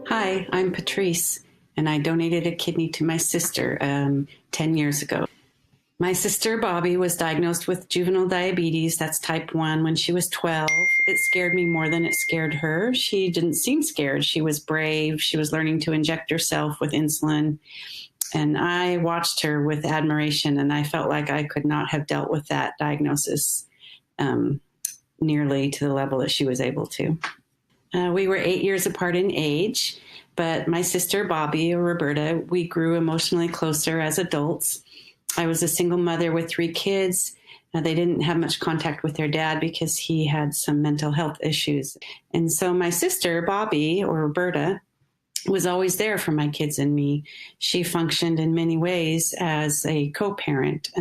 Hi, I'm Patrice, and I donated a kidney to my sister 10 years ago. My sister Bobby was diagnosed with juvenile diabetes, that's type 1, when she was 12. It scared me more than it scared her. She didn't seem scared. She was brave. She was learning to inject herself with insulin. And I watched her with admiration, and I felt like I could not have dealt with that diagnosis nearly to the level that she was able to. We were 8 years apart in age, but my sister Bobby, or Roberta, we grew emotionally closer as adults. I was a single mother with 3 kids. They didn't have much contact with their dad because he had some mental health issues. And so my sister Bobby, or Roberta, was always there for my kids and me. She functioned in many ways as a co-parent,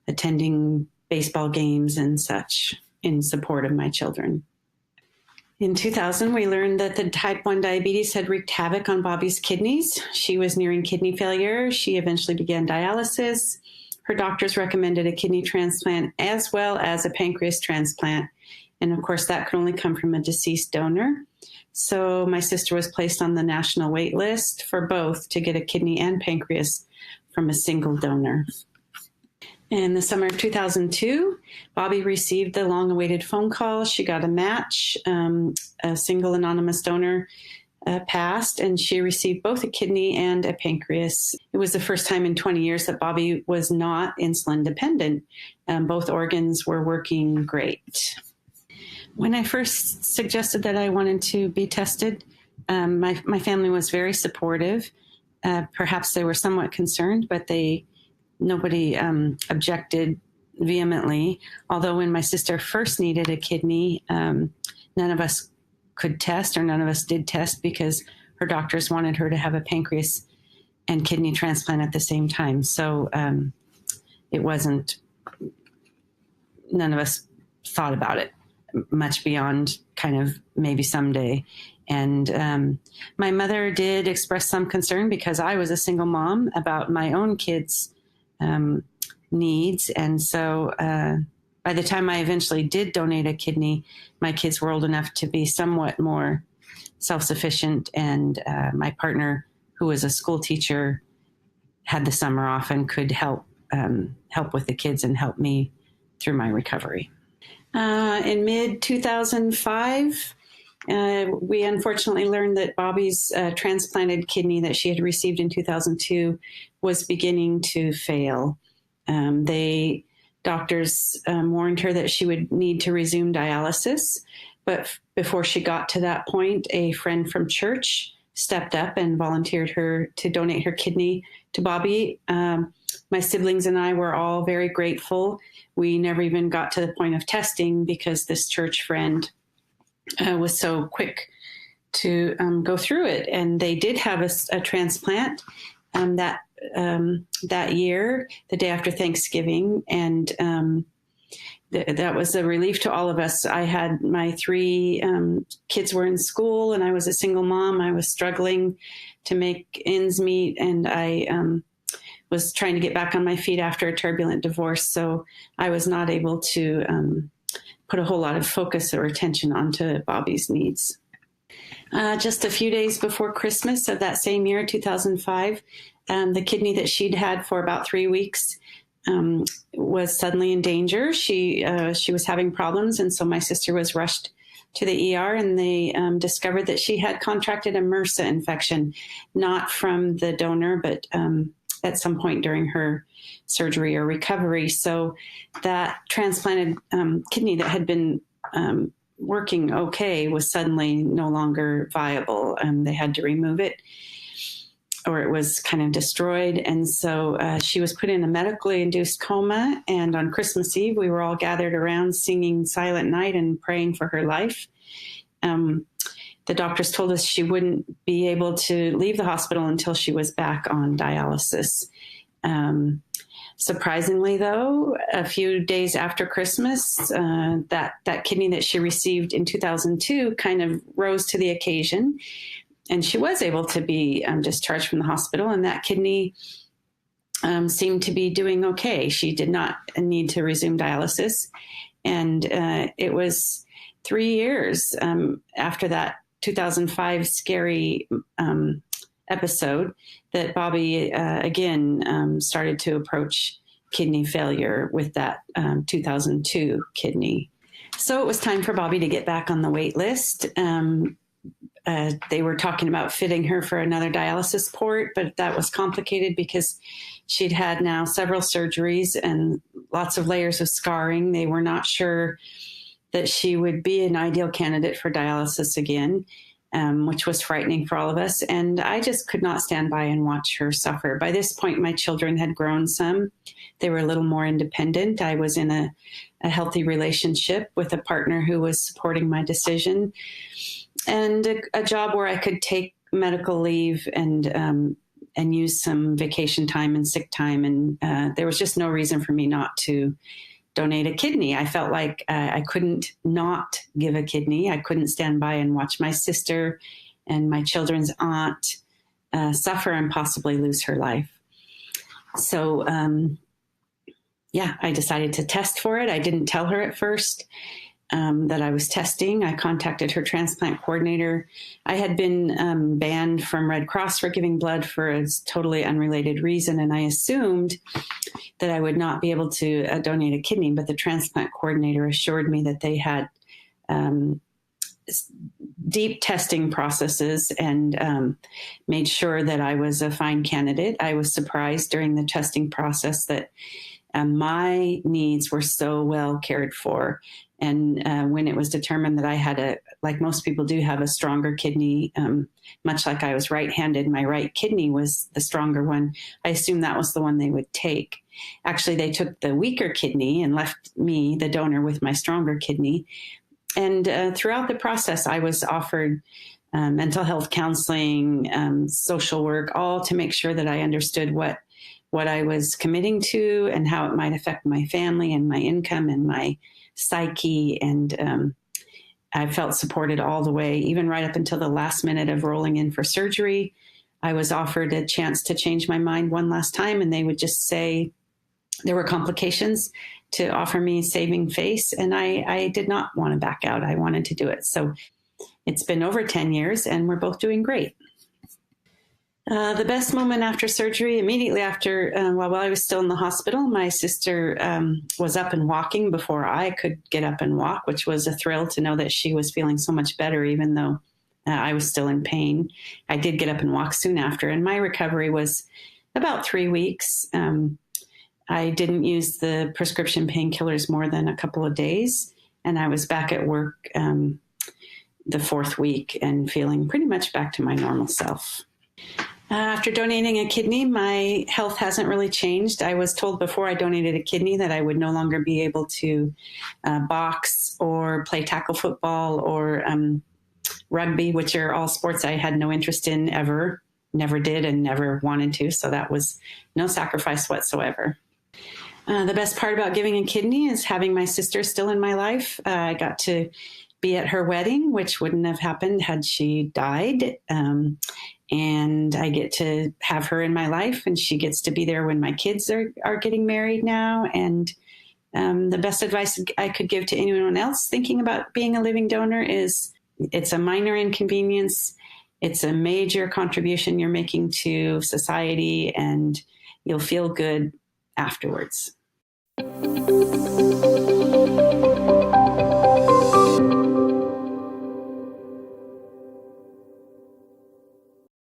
attending baseball games and such in support of my children. In 2000, we learned that the type 1 diabetes had wreaked havoc on Bobby's kidneys. She was nearing kidney failure. She eventually began dialysis. Her doctors recommended a kidney transplant as well as a pancreas transplant. And of course, that could only come from a deceased donor. So my sister was placed on the national wait list for both to get a kidney and pancreas from a single donor. In the summer of 2002, Bobby received the long-awaited phone call. She got a match. A single anonymous donor passed, and she received both a kidney and a pancreas. It was the first time in 20 years that Bobby was not insulin dependent. Both organs were working great. When I first suggested that I wanted to be tested, my family was very supportive. Perhaps they were somewhat concerned, but nobody objected vehemently. Although when my sister first needed a kidney, none of us could test, or none of us did test, because her doctors wanted her to have a pancreas and kidney transplant at the same time. So it wasn't, none of us thought about it much beyond kind of maybe someday. And my mother did express some concern, because I was a single mom, about my own kids' needs. And so by the time I eventually did donate a kidney, my kids were old enough to be somewhat more self-sufficient. And my partner, who was a school teacher, had the summer off and could help with the kids and help me through my recovery. In mid-2005, we unfortunately learned that Bobby's transplanted kidney that she had received in 2002 was beginning to fail. Doctors warned her that she would need to resume dialysis, but before she got to that point, a friend from church stepped up and volunteered her to donate her kidney to Bobby. My siblings and I were all very grateful. We never even got to the point of testing, because this church friend was so quick to go through it. And they did have a transplant that year, the day after Thanksgiving. And that was a relief to all of us. I had my 3 kids were in school, and I was a single mom. I was struggling to make ends meet, and I was trying to get back on my feet after a turbulent divorce. So I was not able to put a whole lot of focus or attention onto Bobby's needs. Just a few days before Christmas of that same year, 2005, the kidney that she'd had for about 3 weeks was suddenly in danger. She was having problems, and so my sister was rushed to the ER, and they discovered that she had contracted a MRSA infection, not from the donor, but at some point during her surgery or recovery. So that transplanted kidney that had been working okay was suddenly no longer viable. They had to remove it, or it was kind of destroyed. And so she was put in a medically induced coma. And on Christmas Eve, we were all gathered around singing Silent Night and praying for her life. The doctors told us she wouldn't be able to leave the hospital until she was back on dialysis. Surprisingly, though, a few days after Christmas, that kidney that she received in 2002 kind of rose to the occasion, and she was able to be discharged from the hospital, and that kidney seemed to be doing okay. She did not need to resume dialysis. And it was 3 years after that 2005 scary episode that Bobby again started to approach kidney failure with that 2002 kidney. So it was time for Bobby to get back on the wait list. They were talking about fitting her for another dialysis port, but that was complicated because she'd had now several surgeries and lots of layers of scarring. They were not sure that she would be an ideal candidate for dialysis again, which was frightening for all of us. And I just could not stand by and watch her suffer. By this point, my children had grown some. They were a little more independent. I was in a healthy relationship with a partner who was supporting my decision, and a job where I could take medical leave and use some vacation time and sick time. And there was just no reason for me not to donate a kidney. I felt like I couldn't not give a kidney. I couldn't stand by and watch my sister and my children's aunt suffer and possibly lose her life. So, I decided to test for it. I didn't tell her at first that I was testing. I contacted her transplant coordinator. I had been banned from Red Cross for giving blood for a totally unrelated reason, and I assumed that I would not be able to donate a kidney, but the transplant coordinator assured me that they had deep testing processes and made sure that I was a fine candidate. I was surprised during the testing process that my needs were so well cared for. And when it was determined that I had like most people do, have a stronger kidney, much like I was right-handed, my right kidney was the stronger one. I assumed that was the one they would take. Actually, they took the weaker kidney and left me, the donor, with my stronger kidney. And throughout the process, I was offered mental health counseling, social work, all to make sure that I understood what I was committing to and how it might affect my family and my income and my psyche. And I felt supported all the way, even right up until the last minute of rolling in for surgery. I was offered a chance to change my mind one last time, and they would just say there were complications to offer me saving face. And I did not want to back out. I wanted to do it. So it's been over 10 years and we're both doing great. The best moment after surgery, immediately after, while I was still in the hospital, my sister was up and walking before I could get up and walk, which was a thrill to know that she was feeling so much better, even though I was still in pain. I did get up and walk soon after, and my recovery was about 3 weeks. I didn't use the prescription painkillers more than a couple of days, and I was back at work the fourth week and feeling pretty much back to my normal self. After donating a kidney, my health hasn't really changed. I was told before I donated a kidney that I would no longer be able to box or play tackle football or rugby, which are all sports I had no interest in ever, never did and never wanted to. So that was no sacrifice whatsoever. The best part about giving a kidney is having my sister still in my life. I got to be at her wedding, which wouldn't have happened had she died. And I get to have her in my life, and she gets to be there when my kids are getting married now. And the best advice I could give to anyone else thinking about being a living donor is it's a minor inconvenience. It's a major contribution you're making to society, and you'll feel good afterwards.